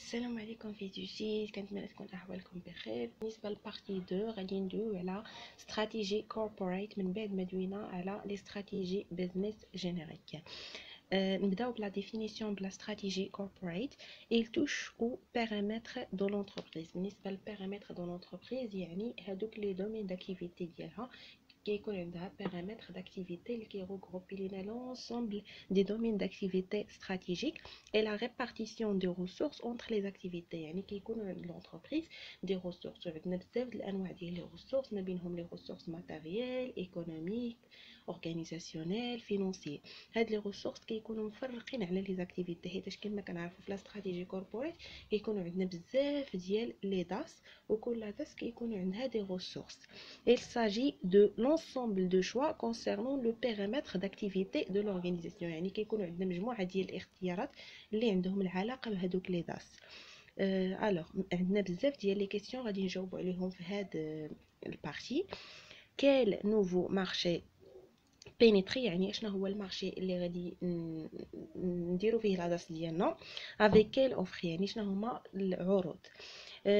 السلام عليكم في جديد. كنتمنى تكون احوالكم بخير. بالنسبه لبارتي 2 غادي ندويو على استراتيجي كوربوريت من بعد ما دوينا على لي استراتيجي بيزنس جينيريك. نبداو بلا ديفينيسيون بلا استراتيجي كوربوريت. il touche au périmètre de l'entreprise. بالنسبه للبيريمتر دو l'entreprise يعني هادوك لي دومين داكتيفيتي ديالها كيكون عندها périmètre d'activité اللي كيغروبي لينا l'ensemble des domaines d'activité stratégiques et la répartition des ressources entre les activités. يعني كيكون عند l'entreprise des ressources. عندنا بزاف د الانواع ديال لي ressources، ما بينهم لي ressources matérielles, économiques, organisationnelles, financières. هاد لي ressources كيكونوا مفرقين على لي activités حيت كما كنعرفوا في لا استراتيجي كوربوريت كيكونوا عندنا بزاف ديال لي داس وكل داس كيكونوا عندها دي ressources. Il s'agit de l'ensemble de choix concernant le périmètre d'activité de l'organisation. يعني كيكونوا عندنا مجموعه ديال الاختيارات اللي عندهم العلاقه بهذوك لي داس. الوغ عندنا بزاف ديال لي كيسيون غادي نجاوبوا عليهم في هاد البارتي. quel nouveau marché بينيتري، يعني اشنا هو المارشي اللي غادي نديرو فيه لا ديالنا. avec quel offre، يعني شنو هما العروض.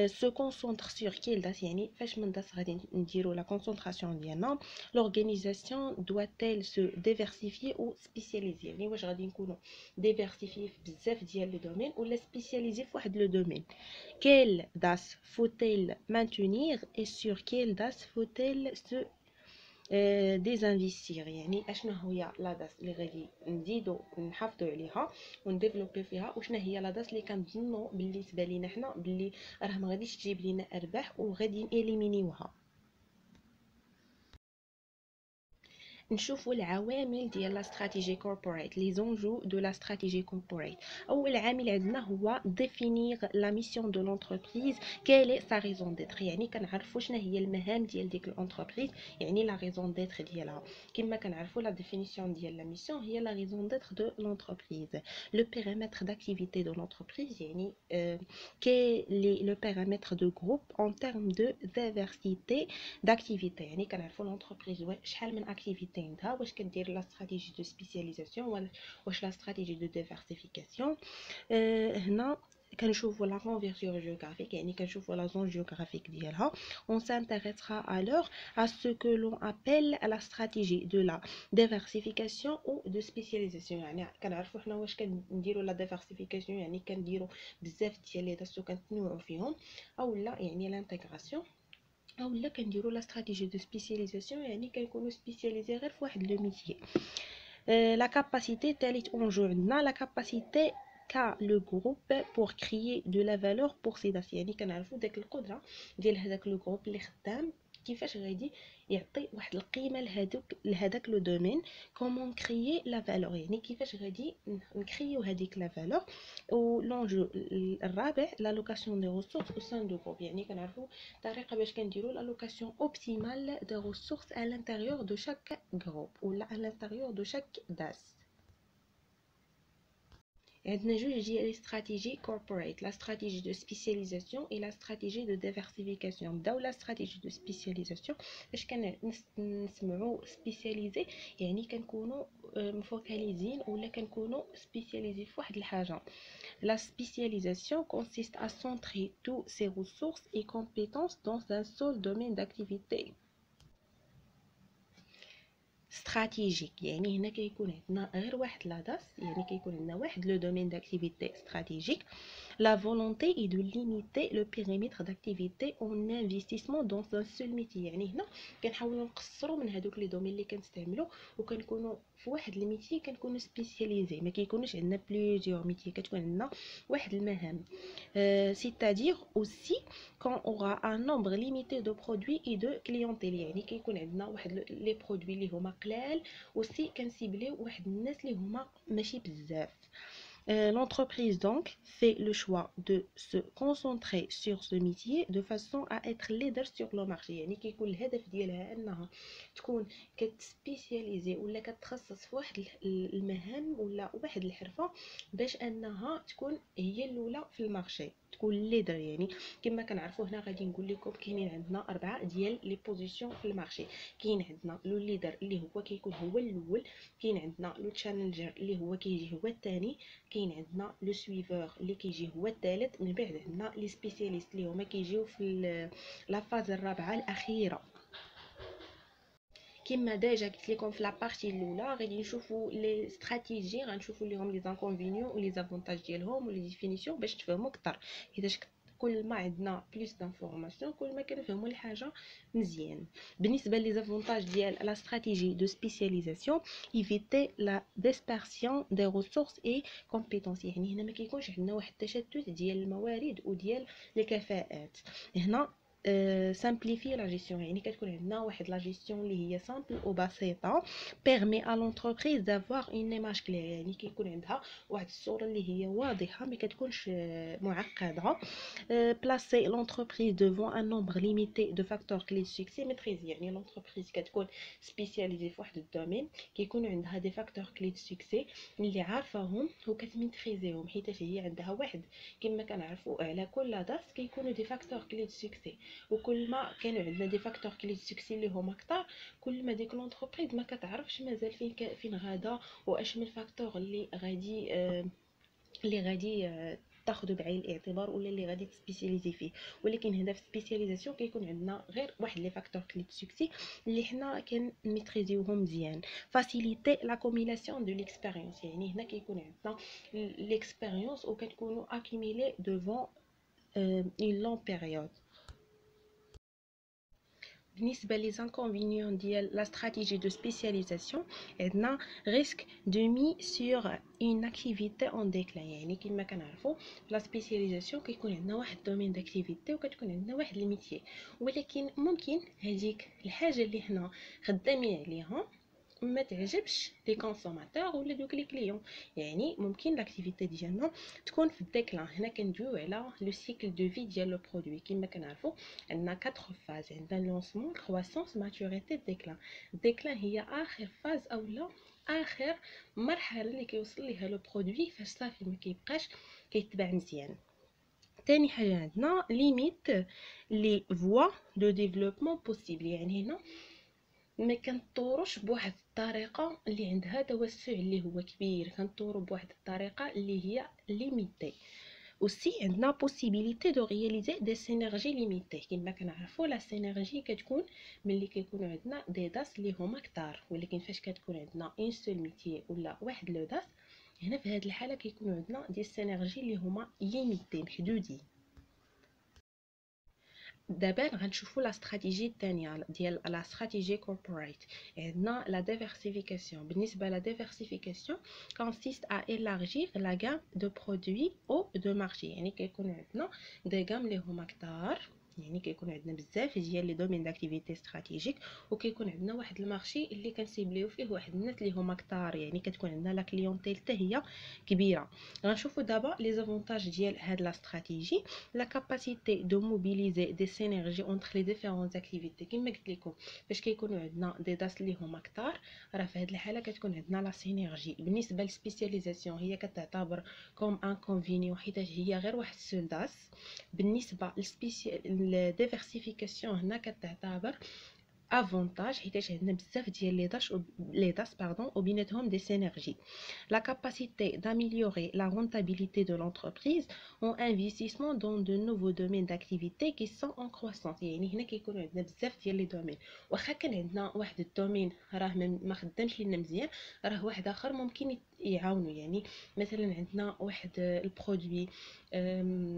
se concentre sur quelle date، يعني فاش من داس غادي نديرو لا كونسونطراسيون ديالنا. l'organisation doit-elle se diversifier ou spécialiser، يعني واش غادي نكونوا ديفيرسيفي في بزاف ديال لي دومين ولا سبيسياليزي في واحد لو دومين. quelle date faut-elle maintenir et sur quelle date faut-elle se ديزانفيستير، يعني اشنا هي لا داس اللي غادي نزيدو نحافظوا عليها ونديفلوبي فيها، وشنا هي لا داس اللي كنظنوا بالنسبه لينا حنا باللي راه ما غاديش تجيب لينا ارباح وغادي نيليمينيوها. نشوفوا العوامل ديال لا استراتيجي كوربوريت، لي زونجو دو لا استراتيجي كوربوريت. اول عامل عندنا هو ديفينير لا ميسيون دو لونتربريز، كيل اي سا ريزون ديتر، يعني كنعرفوا شنو هي المهام ديال ديك لونتربريز، يعني لا ريزون ديتر ديالها. كما كنعرفوا لا ديفينيسيون ديال لا ميسيون هي لا ريزون ديتر دو لونتربريز. لو بيريمتر داكتيفيتي دو لونتربريز، يعني كيل لو بيريمتر دو جروب en termes de diversité d'activité، يعني كنعرفوا لونتربريز شحال من اكتيفيتي عندها، واش كدير لا استراتيجي دو سبيسياليزاسيون واش لا استراتيجي دو ديفيرسيفيكاسيون. هنا كنشوفوا لا كونفيرسيون جيوغرافيك، يعني كنشوفوا لا زون جيوغرافيك ديالها. on s'intéressera alors à ce que l'on appelle la stratégie de la diversification ou de spécialisation. يعني كنعرفوا حنا واش كنديروا لا ديفيرسيفيكاسيون يعني كنديروا بزاف ديال لي داس وكنتنوعوا فيهم، او لا يعني لانتيغراسيون، او لا كنديروا لا استراتيجي دو سبيسياليزاسيون يعني كنكونوا سبيسياليزي غير في واحد لو ميتيي. لا كاباسيتي ثالث اونجو عندنا لا كاباسيتي كا لو جروب بور كريي دو لا فالور بور سي داس، يعني كنعرفوا داك القدره ديال هذاك لو جروب اللي خدام كيفاش غادي يعطي واحد القيمه لهذاك لو دومين. كومون كريي لا فالور، يعني كيفاش غادي نكريو هذيك لا فالور. و لونجو الرابع لا لوكاسيون دي ريسورس او سان دو جروب، يعني كنعرفوا طريقه باش كنديروا لا لوكاسيون اوبتيمال دي ريسورس à l'intérieur de chaque groupe ou à l'intérieur de chaque DAS. عندنا جوج ديال لي استراتيجي كوربوريت، لا استراتيجي دو سبيسياليزاسيون اي لا استراتيجي دو ديفيرسيفيكاسيون. نبداو لا استراتيجي دو سبيسياليزاسيون. باش كنسمعوا سبيسياليزي يعني كنكونوا مفوكاليزين ولا كنكونوا سبيسياليزي في واحد الحاجه. La spécialisation consiste à centrer tous ses ressources et compétences dans un seul domaine d'activité stratégique. يعني هنا كيكون عندنا غير واحد لا داس، يعني كيكون عندنا واحد لو دومين d'activité stratégique. La volonté est de limiter le périmètre d'activité en investissement dans un seul métier. يعني هنا كنحاولوا نقصروا من هذوك لي دومين اللي كنستعملوا وكنكونوا في واحد الميتي كنكونوا سبيسياليزي، ما كيكونوش عندنا بليزيور ميتي، كتكون عندنا واحد المهام. c'est-à-dire aussi quand on aura un nombre limité de produits et de clientèle، يعني كيكون عندنا واحد لي برودوي اللي هما قلال وسي كنسيبليو واحد الناس اللي هما ماشي بزاف. L'entreprise donc fait le choix de se concentrer sur ce métier de façon à être leader sur le marché. يعني كيكون الهدف ديالها انها تكون كتسبيسياليزي ولا كتخصص في واحد المهام ولا واحد الحرفه باش انها تكون هي الاولى في المارشي، تكون ليدر. يعني كما كنعرفوا هنا غادي نقول لكم كاينين عندنا 4 ديال لي بوزيشن في المارشي. كاين عندنا لو ليدر اللي هو كيكون هو الاول، كاين عندنا لو تشالنجر اللي هو كيجي هو الثاني، كاين عندنا لو سويفور اللي كيجي هو الثالث، من بعد عندنا لي سبيسياليست اللي هما كيجيو في لا فاز الرابعه الاخيره. كما ديجا قلت لكم في لابارتي الاولى غادي نشوفوا لي استراتيجي، غنشوفوا ليهم لي زانكونفينيون ولي زافونتاج ديالهم ولي ديفينيسيون باش تفهموا اكثر، حيت كل ما عندنا بلوس دانفورماسيون كل ما كنفهموا الحاجه مزيان. بالنسبه لي زافونتاج ديال لا استراتيجي دو سبيسياليزاسيون، ايفيتي لا ديسبيرسيون دي ريسورس اي كومبيتونس، يعني هنا ما كيكونش عندنا واحد التشتت ديال الموارد وديال الكفاءات. هنا simplifier la gestion، يعني كتكون عندنا واحد لا جيستيون اللي هي سامبل وبسيطه، permet à l'entreprise d'avoir une image claire، يعني كيكون عندها واحد الصوره اللي هي واضحه ما كتكونش معقده. placer l'entreprise devant un nombre limité de facteurs clés de succès maîtrisés، يعني l'entreprise كتكون سبيسياليزي في واحد الدومين كيكون عندها دي فاكتور كلي دو سوكسي اللي عارفاهم وكتميتريزيهم، حيت هي عندها واحد كما كنعرفوا على كل داس كيكونوا دي فاكتور كلي دو سوكسي، وكل ما كانوا عندنا دي فاكتور كلي دو سوكسي اللي هما كثار كل ما ديك لونتربريز ما كتعرفش مازال فين غادا واش من الفاكتور اللي غادي تاخذوا بعين الاعتبار ولا اللي غادي تسبيسياليزي فيه. ولكن هنا في السبيسياليزاسيون كيكون عندنا غير واحد لي فاكتور كلي دو سوكسي اللي حنا كنميتريزيوهم مزيان. فاسيليتي لا كومبيناسيون دو ليكسبيريونس، يعني هنا كيكون عندنا ليكسبيريونس وكتكونوا اكيميلي دوفون اون لون بيريود. بالنسبه لي زانكونفينيون ديال لا استراتيجي دو سبيسياليزاسيون، عندنا ريسك دو مي سور اون اكتيفيتي اون ديكلان، يعني كما كنعرفوا لا سبيسياليزاسيون كيكون عندنا واحد دومين داكتيفيتي وكتكون عندنا واحد الميتيي، ولكن ممكن هذيك الحاجه اللي حنا خدامين عليها ما تعجبش لي كونسوماتور ولا دوك لي كليون، يعني ممكن لاكتيفيتي ديالنا تكون في الديكلان. هنا كندويو على لو سيكل دو في ديال لو برودوي، كما كنعرفوا عندنا 4 فاز، عندنا لونسمون، كرواسونس، ماتوريتي، ديكلان. الديكلان هي اخر فاز اولا اخر مرحله اللي كيوصل ليها لو برودوي فاش صافي ما كيبقاش كيتباع مزيان. تاني حاجه عندنا ليميت لي فوا دو ديفلوبمون بوسيبل، يعني هنا ما كنطوروش بواحد الطريقه اللي عندها توسع اللي هو كبير، كنطورو بواحد الطريقه اللي هي ليميتي. aussi عندنا possibilité de réaliser des synergies limitées، كما كنعرفوا لا سينرجي كتكون ملي كيكونوا عندنا دي داس اللي هما كتار، ولكن فاش كتكون عندنا اون سول ميتي ولا واحد لو داس، هنا في هذه الحاله كيكونوا عندنا دي سينرجي اللي هما ليميتي محدودين. دابا غنشوفوا لا استراتيجي الثانيه ديال لا استراتيجي كوربوريت. عندنا لا ديفيرسيفيكاسيون. بالنسبه لا ديفيرسيفيكاسيون consiste à élargir la gamme de produits ou de marché، يعني كيكون عندنا دي غام اللي هما كتار، يعني كيكون عندنا بزاف ديال لي دومين داكتيفيتي استراتيجيك، وكيكون عندنا واحد المارشي اللي كنسيبليو فيه واحد الناس اللي هما كتار، يعني كتكون عندنا لا كليونتيل حتى هي كبيره. غنشوفوا دابا لي زافونتاج ديال هاد لا استراتيجي. لا كاباسيتي دو موبيليزي دي سينرجي اونتر لي ديفيرونس اكتيفيتي، كما قلت لكم فاش كيكونوا عندنا دي داس اللي هما كتار راه في هاد الحاله كتكون عندنا لا سينرجي. بالنسبه للسبيسياليزاسيون هي كتعتبر كوم ان كونفينيون حيت هي غير واحد سول داس. بالنسبه للديفيرسيفيكاسيون هنا كتعتبر افونتاج حيت عندنا بزاف ديال لي داس وبيناتهم دي سينرجي. La capacité d'améliorer la rentabilité de l'entreprise en investissement dans de nouveaux domaines d'activité qui sont en croissance، يعني هنا كيكونوا عندنا بزاف ديال لي دومين، واخا كان عندنا واحد الدومين راه ما خدامش لينا مزيان راه واحد اخر ممكن يعاونوا. يعني مثلا عندنا واحد البرودوي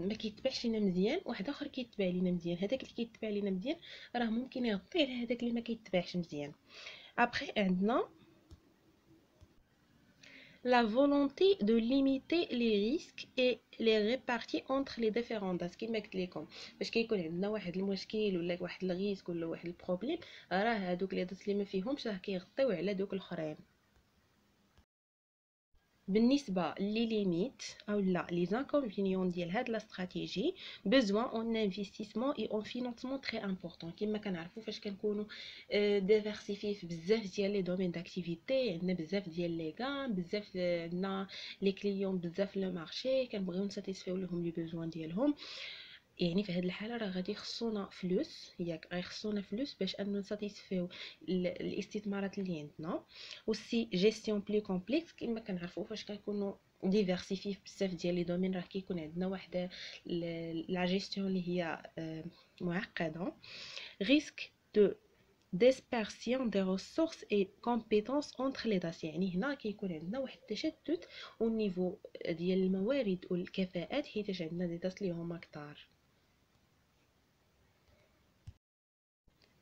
ما كيتباعش لينا مزيان، واحد اخر كيتباع لينا مزيان، هذاك اللي كيتباع لينا مزيان راه ممكن يغطي على هذاك اللي ما كيتباعش مزيان. ابري عندنا la volonté de limiter les risques et les répartir entre les différents داس. كما قلت لكم باش كيكون عندنا واحد المشكل ولا واحد الريسك ولا واحد البروبليم راه هادوك لي داس اللي ما فيهمش راه كيغطيو على دوك الاخرين. بالنسبه لي ليميت او لا لي زانكونفينيون ديال هاد لا استراتيجي، besoin en investissement et en financement très important. كما كنعرفوا فاش كنكونوا ديفيرسيفي في بزاف ديال لي دومين داكتيفيتي، عندنا بزاف ديال لي غام، بزاف عندنا لي كليون، بزاف لو مارشي كنبغيو نساتيسفيو لهم لي بيزوان ديالهم، يعني في هذه الحاله راه غادي يخصونا فلوس، ياك غيخصونا فلوس باش انو نساتيسفيو الاستثمارات اللي عندنا. وسي جيستيون بلي كومبلكس، كما كنعرفوا فاش كنكونوا ديفيرسيفي بزاف ديال لي دومين، راه كيكون عندنا واحد لا جيستيون اللي هي معقده. ريسك دو dispersion des ressources et compétences entre les DAS، يعني هنا كيكون عندنا واحد التشتت او نيفو ديال الموارد والكفاءات حيت عندنا دي داس اللي هما كتار.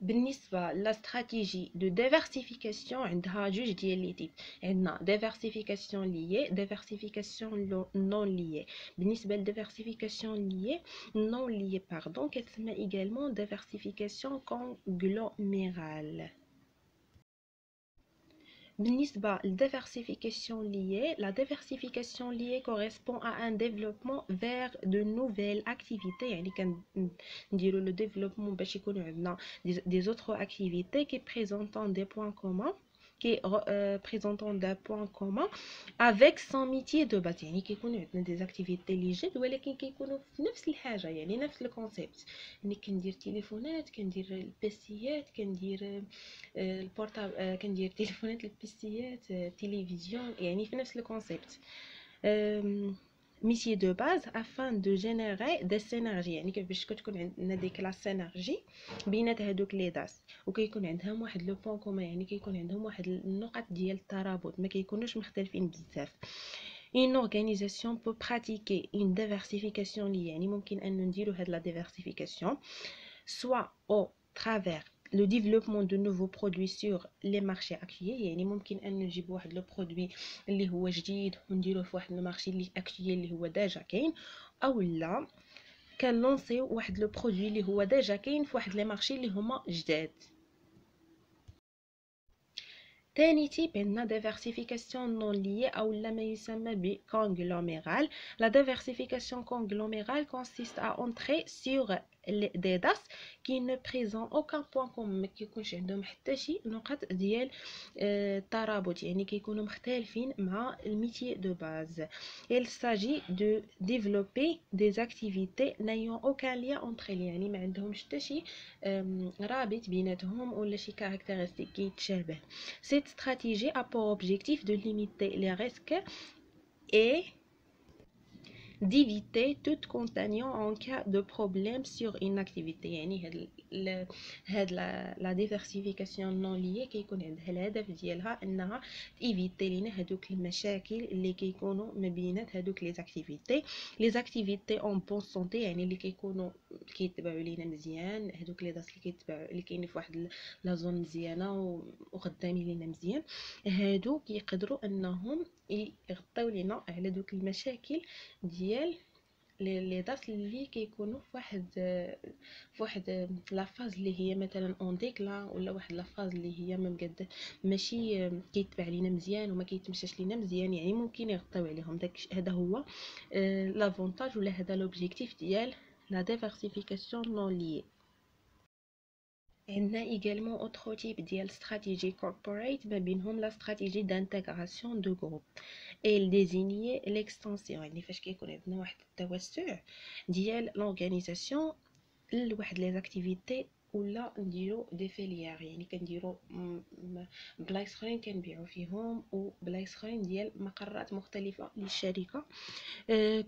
بالنسبه لاستراتيجي دو ديفيرسيفيكاسيون عندها جوج ديال لي تيب، عندنا ديفيرسيفيكاسيون ليي، ديفيرسيفيكاسيون نون ليي. بالنسبه لديفيرسيفيكاسيون ليي نون ليي باردون كتسمى ايغالمون ديفيرسيفيكاسيون كونغلوميرال. بالنسبة للdiversification liée, la diversification liée correspond à un développement vers de nouvelles activités. يعني كنديرو le développement باش يكونوا عندنا des autres activités qui présentent des points communs présentant des points communs avec son métier de base. يعني كيكونوا عندنا des activités اللي جد ولكن كيكونوا في نفس الحاجة، يعني نفس الكونسيبت. يعني كندير تليفونات، كندير البيسيات، كندير البورتابل، كندير تليفونات، البيسيات، تلفزيون، يعني في نفس الكونسيبت. métier de base afin de générer des synergies، يعني باش كتكون عندنا ديك لا سينرجي بينات هذوك لي داس وكيكون عندهم واحد لو بوين كومون، يعني كيكون عندهم واحد النقط ديال الترابط، ما كيكونوش مختلفين بزاف. Une organisation peut pratiquer une diversification liée، يعني ممكن ان نديرو هاد لا diversification soit au travers le développement de nouveaux produits sur les marchés actuels، يعني ممكن ان نجيب واحد لو برودوي اللي هو جديد ونديروه في واحد المارشي اللي اكتويل اللي هو ديجا كاين، او لا كنلونسيو واحد لو برودوي اللي هو ديجا كاين في واحد لي مارشي اللي هما جداد. تاني تيب عندنا diversification non liée أو ما يسمى ب conglomérale. La diversification conglomérale consiste à entrer sur des DAS qui ne présentent aucun point commun، ما كيكونش عندهم حتى شي نقط ديال الترابط، يعني كيكونوا مختلفين مع الميتي دو باز. Il s'agit de développer des activités n'ayant aucun lien entre elles، يعني ما عندهمش حتى شي رابط بيناتهم ولا شي كاركتيرستيك كيتشابه. Cette stratégie a pour objectif de limiter les risques et d'éviter toute contagion en cas de problème sur une activité. يعني هاد لا ديفيرسيفيكاسيون نون ليي كيكون عندها الهدف ديالها انها ايفيتي لينا هادوك المشاكل اللي كيكونوا ما بينات هادوك لي زاكتيفيتي اون بون سونتي، يعني اللي كيكونوا كيتبعوا لينا مزيان، هادوك لي داس اللي كيتبعوا اللي كاينين في واحد لا زون مزيانه وخدامين لينا مزيان، هادو كيقدروا انهم يغطيو لينا على دوك المشاكل ديال لي داس اللي كيكونوا في واحد لا فاز اللي هي مثلا اون ديكلا، ولا واحد لا فاز اللي هي ما مقد ماشي كيتبع لينا مزيان وما كيتمشاش لينا مزيان، يعني ممكن يغطيو عليهم. داك هذا هو لافونتاج ولا هذا لوبجيكتيف ديال لا ديفيرسيفيكاسيون نون ليي. عندنا également autre type ديال stratégie corporate ما بينهم la stratégie d'intégration de groupe et désigner l'extension، يعني فاش كيكون عندنا واحد التوسع ديال l'organisation لواحد لي زاكتيفيتي ولا نديرو دي فيليير، يعني كنديرو بلايص اخرين كنبيعو فيهم وبلايص اخرين ديال مقرات مختلفه للشركه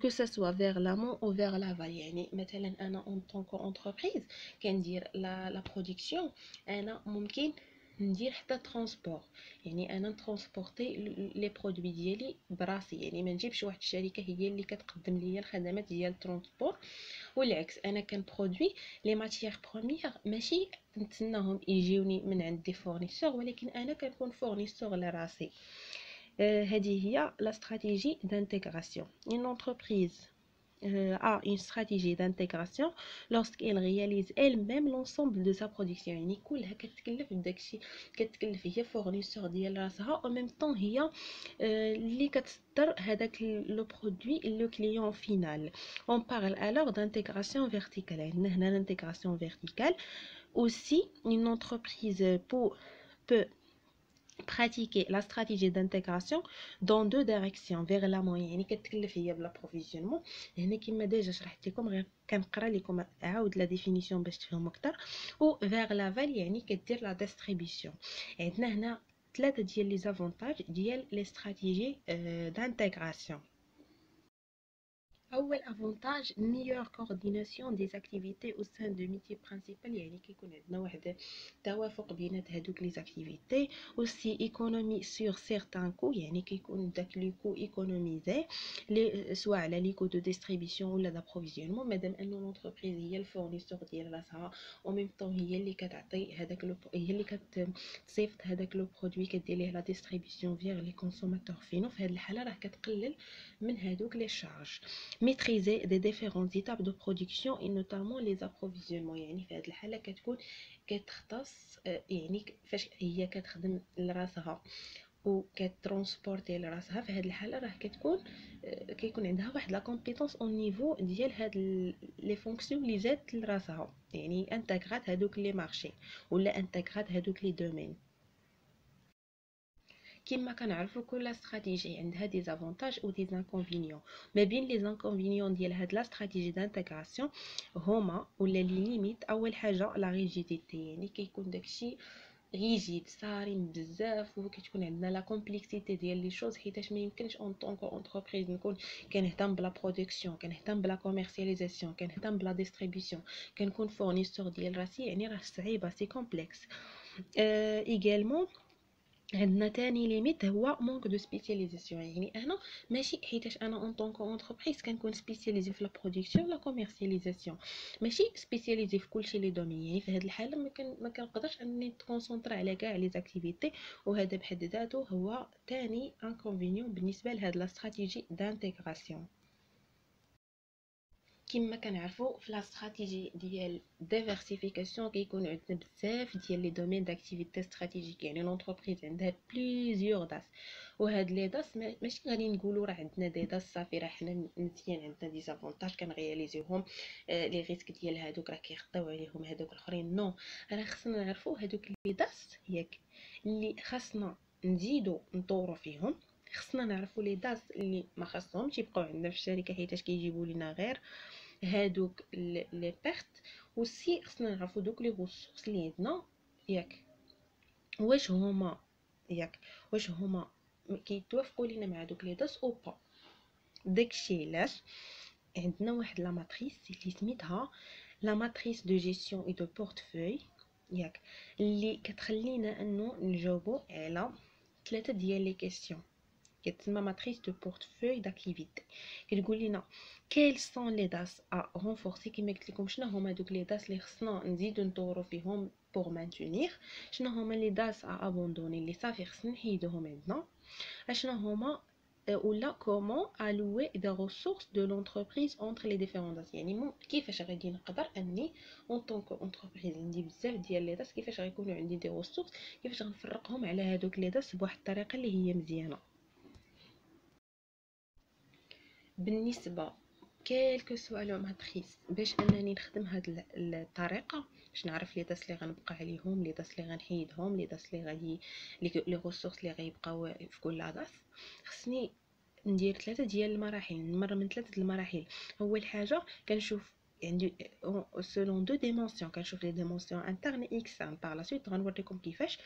que ça soit vers l'amont ou vers l'aval. يعني مثلا انا en tant qu'entreprise كندير لا برودكسيون، انا ممكن ندير حتى ترونسبور، يعني انا نترونسبورتي لي برودوي ديالي براسي، يعني ما نجيبش واحد الشركه هي اللي كتقدم لي الخدمات ديال الترونسبور، والعكس انا كنبرودوي لي ماتيير بروميير ماشي نتسناهم يجيوني من عند دي فورنيسور، ولكن انا كنكون فورنيسور لراسي. هذه هي la stratégie d'intégration. Une entreprise a une stratégie d'intégration lorsqu'elle réalise elle-même l'ensemble de sa production، يعني كلها كتكلف بداكشي، كتكلف هي فورنيسور ديال راسها او ميم طون هي اللي كتصدر هذاك لو برودوي لو كليون فينال. on parle alors d'intégration verticale. عندنا هنا l'intégration verticale. aussi une entreprise peut pratiquer la stratégie d'intégration dans deux directions vers l'amont، يعني كتكلف هي بالابروفيزيونمون. هنا كما ديجا شرحت لكم غير كنقرا لكم عاود لا ديفينيسيون باش تفهموا اكثر. و vers l'aval يعني كدير لا ديستريبيسيون. عندنا هنا ثلاثه ديال لي زافونتاج ديال لي استراتيجي دانتيغراسيون. أول avantage meilleure coordination des activités au sein de métier principal يعني كيكون عندنا واحد توافق بينات هادوك لي activités aussi économie sur certains coûts يعني كيكون داك لي coûts économisés سواء على لي coûts de distribution ولا d'approvisionnement مادام انه لونتربريز هي الفورنيسور ديال راسها او ميم طون هي اللي كتعطي هذاك هي اللي كتصيفط هذاك لو برودوي كدير ليه لا ديستريبيسيون فيغ لي كونسوماتور فينو في هذه الحاله راه كتقلل من هادوك لي شارج maîtriser des différentes étapes de production et notamment les approvisionnements يعني في هذه الحاله كتكون كتختص يعني فاش هي كتخدم لراسها وكترونسبورتي لراسها في هذه الحاله راه كتكون كيكون عندها واحد لا كومبيتونس او نيفو ديال هاد لي فونكسيون اللي جات لراسها يعني انتغرات هادوك لي مارشي ولا انتغرات هادوك لي دومين. كما كنعرفوا كل استراتيجي عندها دي زافونتاج او دي انكونفينيون ما بين لي انكونفينيون ديال هاد لا استراتيجي دانتغراسيون هما ولا لي ليميت. اول حاجه لا ريجيديتي يعني كيكون داكشي ريجيد صارم بزاف وكتكون عندنا لا كومبلكسيتي ديال لي شوز حيتاش ما يمكنش اون طونك اونتربريز نكون كنهتم بلا برودكسيون كنهتم بلا كوميرسياليزاسيون كنهتم بلا ديستريبيسيون كنكون فورنيسور ديال راسي يعني راه صعيبه سي كومبلكس. ايغالمون عندنا تاني ليميت هو مونك دو سبيسياليزاسيون يعني انا ماشي حيتاش انا اون طونك اونتربريز كنكون سبيسياليزي في لا برودكسيون لا كوميرسياليزاسيون ماشي سبيسياليزي في كلشي لي دومين يعني في هذه الحاله ما كنقدرش اني نكونسونطرا على كاع لي زاكتيفيتي وهذا بحد ذاته هو تاني انكونفينيون بالنسبه لهاد لا استراتيجي دانتيغراسيون. كما كنعرفوا في لا استراتيجي ديال ديفيرسيفيكاسيون كيكون عندنا بزاف ديال لي دومين داكتيفيتي استراتيجيك يعني لونتربريز عندها بليزيور داس وهاد لي داس ماشي غادي نقولوا راه عندنا دي داس صافي راه حنا مزيان عندنا دي زافونتاج كنغياليزيوهم لي ريسك ديال هادوك راه كيخطيو عليهم هادوك الاخرين نو راه خصنا نعرفوا هادوك لي داس ياك اللي خاصنا نزيدو نطوروا فيهم. خصنا نعرفوا لي داس اللي ما خاصهمش يبقاو عندنا في الشركه حيتاش كيجيبوا لنا غير هادوك لي بيرت وسي خصنا نعرفوا دوك لي ريسورس اللي عندنا ياك ياك واش هما كيتوافقوا لينا مع دوك لي داس او با. داكشي علاش عندنا واحد لا ماتريس اللي سميتها لا ماتريس دو جيستيون اي دو بورتفوي ياك اللي كتخلينا انه نجاوبوا على ثلاثه ديال لي كيسيون كتسمى ماتريس دو بورتفوي داكتيفيتي كتقول لنا كيل سون لي داس ا رونفورسي كيما قلت لكم شنو هما دوك لي داس اللي خصنا نزيدو نطورو فيهم بور مانتونير شنو هما لي داس ا ابوندوني اللي صافي خصنا نحيدوهم عندنا اشنو هما ولا كومون allouer des ressources de l'entreprise entre les différents داس يعني كيفاش غادي نقدر اني اون طونك اونتربريز عندي بزاف ديال لي داس كيفاش غيكونوا عندي دي ريسورس كيفاش غنفرقهم على هادوك لي داس بواحد الطريقه اللي هي مزيانه. بالنسبه كيلكو سوا لو ماتريس باش انني نخدم هاد الطريقه باش نعرف لي داس اللي غنبقى عليهم لي داس اللي غنحيدهم لي داس اللي غادي لي ريسورس اللي غيبقاو في كل داس خصني ندير ثلاثه ديال المراحل نمر من ثلاثه المراحل. اول حاجه كنشوف عندي سولون دو ديمونسيون كنشوف لي ديمونسيون انترن اكسترن باغ لا سويت غنوريكم كيفاش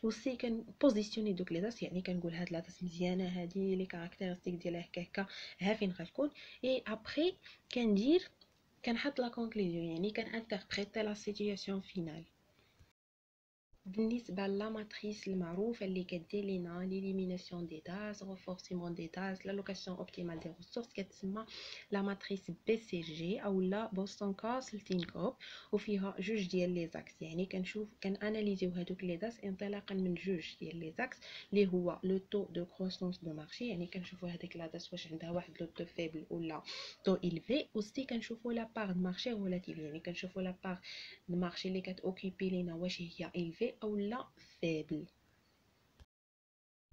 وسي كان بوزيسيوني دوك لي داس يعني كنقول هاد لا داس مزيانه هادي لي كاركتيرستيك ديالها هكا ها فين غتكون اي ابري كندير كنحط لا كونكلوزيون يعني كنانتربريتي لا سيتوياسيون فينال. بالنسبه لا ماتريس المعروفه اللي كدير لينا ليليميناسيون دي داز ريفورسمون دي داز لا لوكاسيون اوبتيمال دي ريسورس كتسمى لا ماتريس بي سي جي او لا بوستون كاسلتين كوب وفيها جوج ديال لي زاكس يعني كنشوف كناناليزيو هذوك لي داز انطلاقا من جوج ديال لي زاكس اللي هو لو تو دو كروسونس دو مارشي يعني كنشوفوا هذيك لا داز واش عندها واحد لو تو فيبل ولا تو إلفي وسي كنشوفوا لا بار دو مارشي ريلاتيف يعني كنشوفوا لا بار دو مارشي اللي كتوكيبي لينا واش هي إلفي او لا فيبل.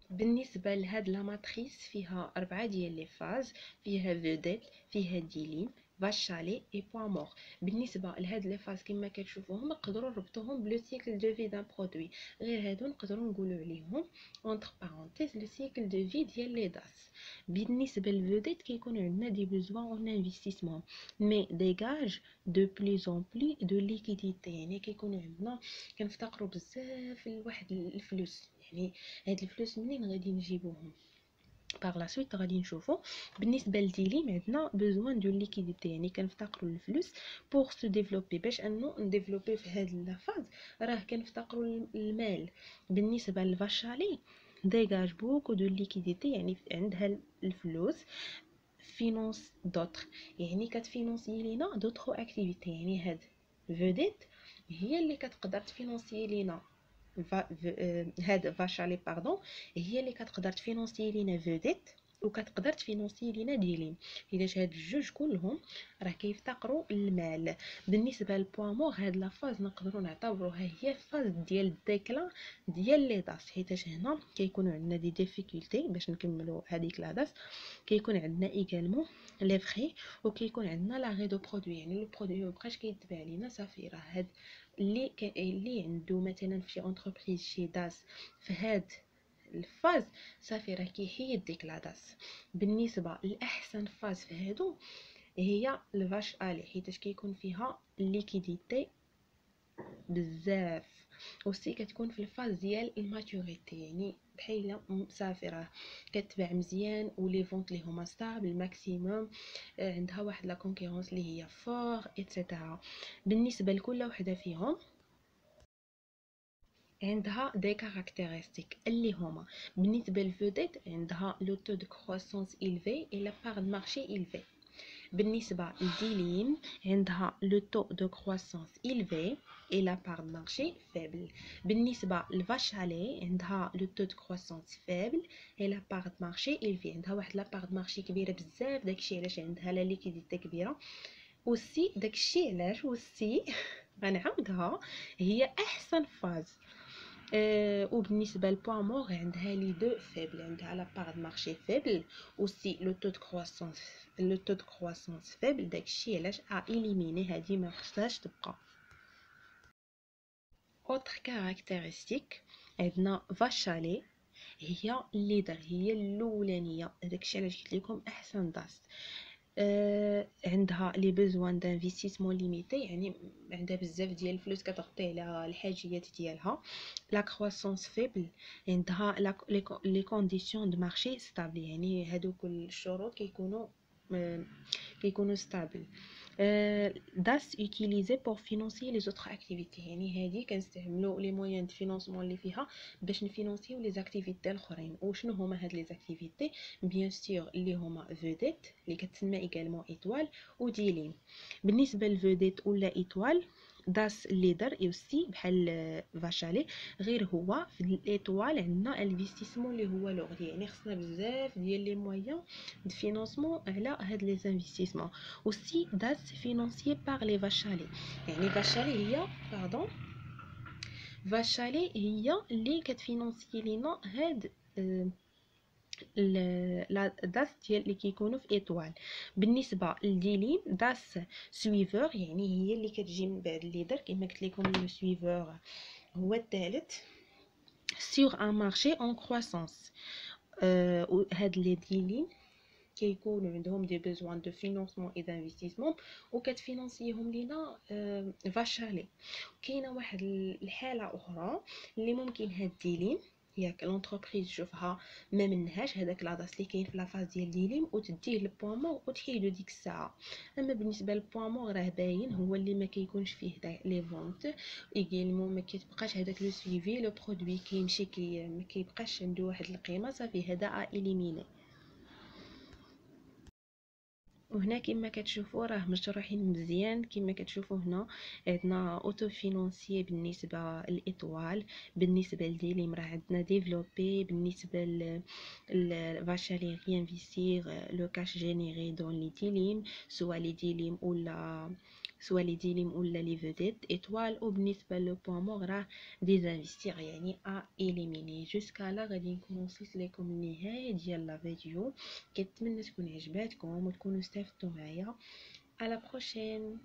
بالنسبه لهاد لا ماتريس فيها 4 ديال لي فاز فيها فيديت فيها ديليم فاشالي اي بوين مور. بالنسبه لهاد لي فاز كما كتشوفوهم نقدروا نربطوهم بلو سيكل دو في دان برودوي غير هادو نقدروا نقولوا عليهم اونتر بارونتيز لو سيكل دو في ديال لي داس. بالنسبه للفيديت كيكون عندنا دي بوزوان اون انفستيسمون مي ديغاج دو بلوس اون بلو دو ليكيديتي يعني كيكون عندنا كنفتقروا بزاف لواحد الفلوس يعني هاد الفلوس منين غادي نجيبوهم باغ لا سويت غادي نشوفوا بالنسبه لديليم عندنا بوزوان دو ليكيديتي، يعني كنفتقروا الفلوس بوغ سو ديفلوبي. باش انه نديفلوبي في هاد لافاز راه كنفتقروا المال. بالنسبه لفاشالي ديجاج بوكو دو ليكيديتي، يعني عندها الفلوس فينونس دوطر، يعني كتفينونسي لينا دوطخ اكتيفيتي. يعني هاد فوديت هي اللي كتقدر تفينونسي لينا هاد فاشالي باردون، هي اللي كتقدر تفينونسي لينا فوديت وكتقدر تفينونسي لينا ديليم. علاش هاد الجوج كلهم راه كيفتقروا المال. بالنسبه للبوامور هاد لا فاز نقدروا نعتبروها هي فاز ديال الديكلا ديال لي داس، حيت هنا كيكونوا عندنا دي ديفيكولتي باش نكملوا هذيك لا داس. كيكون عندنا ايغالمون لي فري وكيكون عندنا لا غي دو برودوي، يعني لو برودوي مابقاش كيتباع لينا صافي. راه هاد اللي عنده مثلا في اونتربريز شي داس في هاد الفاز صافي راه كيحيد ديك لا داس. بالنسبه لاحسن فاز في هادو هي الفاش الي، حيت كيكون فيها ليكيديتي بزاف، وسي كتكون في الفاز ديال الماتوريتي، يعني بحال صافي راه كتباع مزيان ولي فونت لي هما ستابل ماكسيموم، عندها واحد لا كونكورونس اللي هي فور ايتترا. بالنسبه لكل وحده فيهم عندها دي كاركتيرستيك اللي هما بالنسبه للفوديت عندها لو تو دو كروسونس إلفي اي لا بار دو مارشي إلفي. بالنسبه لديليم عندها لو تو دو كروسونس إلفي اي لا بار دو مارشي فيبل. بالنسبه لفاشالي عندها لو تو دو كروسونس فيبل اي لا بار دو مارشي إلفي، عندها واحد لا بار دو مارشي كبيره بزاف، داكشي علاش عندها لا ليكيديتي كبيره. وسي داكشي علاش وسي غنعاودها هي احسن فاز. وبالنسبه للبوامور عندها لي دو فيبل، عندها لا بار دو مارشي فيبل وسي لو تو دو كرواسونس فيبل، داكشي علاش اليميني هذه ما خصهاش تبقى. اوتر كاركتيرستيك عندنا فاشالي هي الليدر، هي الاولانيه، داكشي علاش قلت لكم احسن داس. عندها لي بوزوان دانفيستيسمون ليميتي، يعني عندها بزاف ديال الفلوس كتغطي على الحاجيات ديالها. لا كروسونس فيبل عندها لي كونديسيون دو مارشي ستابل، يعني هادوك الشروط كيكونوا ستابل. داس يوتيليزي بور فينانسي لي زوطخ اكتيفيتي، يعني هذه كنستعملوا لي مويان دو فينانسمون اللي فيها باش نفينانسيو لي زاكتيفيتي الاخرين. وشنو هما هاد لي زاكتيفيتي؟ بيان سور اللي هما فوديت اللي كتسمى ايغالمون ايطوال وديليم. بالنسبه لفوديت ولا ايطوال داس ليدر اوسي بحال فاشالي، غير هو في الايطوال عندنا انفستيسمون اللي هو لوغ، يعني خصنا بزاف ديال لي مويان دو فينانسمون على هاد لي انفستيسمون. اوسي داس فينانسيي باغ لي فاشالي، يعني فاشالي هي فاشالي هي اللي كتفينانسي لينا هاد لا داس ديال اللي كيكونوا في ايطوال. بالنسبه لديليم داس سويفور، يعني هي اللي كتجي من بعد الليدر كما قلت لكم. لو سويفور هو الثالث sur un marché en croissance. هاد لي ديليم كيكونوا عندهم دي بيزوان دو فينانسمون اي دانفستيسمون وكتفينانسيهم لينا فاشالي. كاينه واحد الحاله اخرى اللي ممكن هاد ديليم ياك لونتربريز شوفها ما منهاش هذاك لاطاس اللي كاين في لافاز ديال ديليم وتديه للبوامون وتحيدو ديك الساعه. اما بالنسبه للبوامون راه باين هو اللي ما كيكونش فيه لي فونت ايغالمون، ما كيتبقاش هذاك لو سويفي، لو برودوي كيمشي ما كيبقاش عنده واحد القيمه، صافي هذا اليميني. وهنا كما كتشوفوا راه مشروحين مزيان. كما كتشوفوا هنا عندنا اوتو فينانسيي بالنسبه للاطوال، بالنسبه لديليم راه عندنا ديفلوبي، بالنسبه لفاشالي رينفيستير لو كاش جينيري دون لي ديليم سوا لي ديليم ولا لي فيديت ايطوال. وبالنسبه لو بوامور راه ديزانفيستير يعني اليميني. جوسكا لا غادي نكون وصلت لكم النهايه ديال لا فيديو، كنتمنى تكون عجباتكم وتكونوا استفدتوا معايا. على بروشين.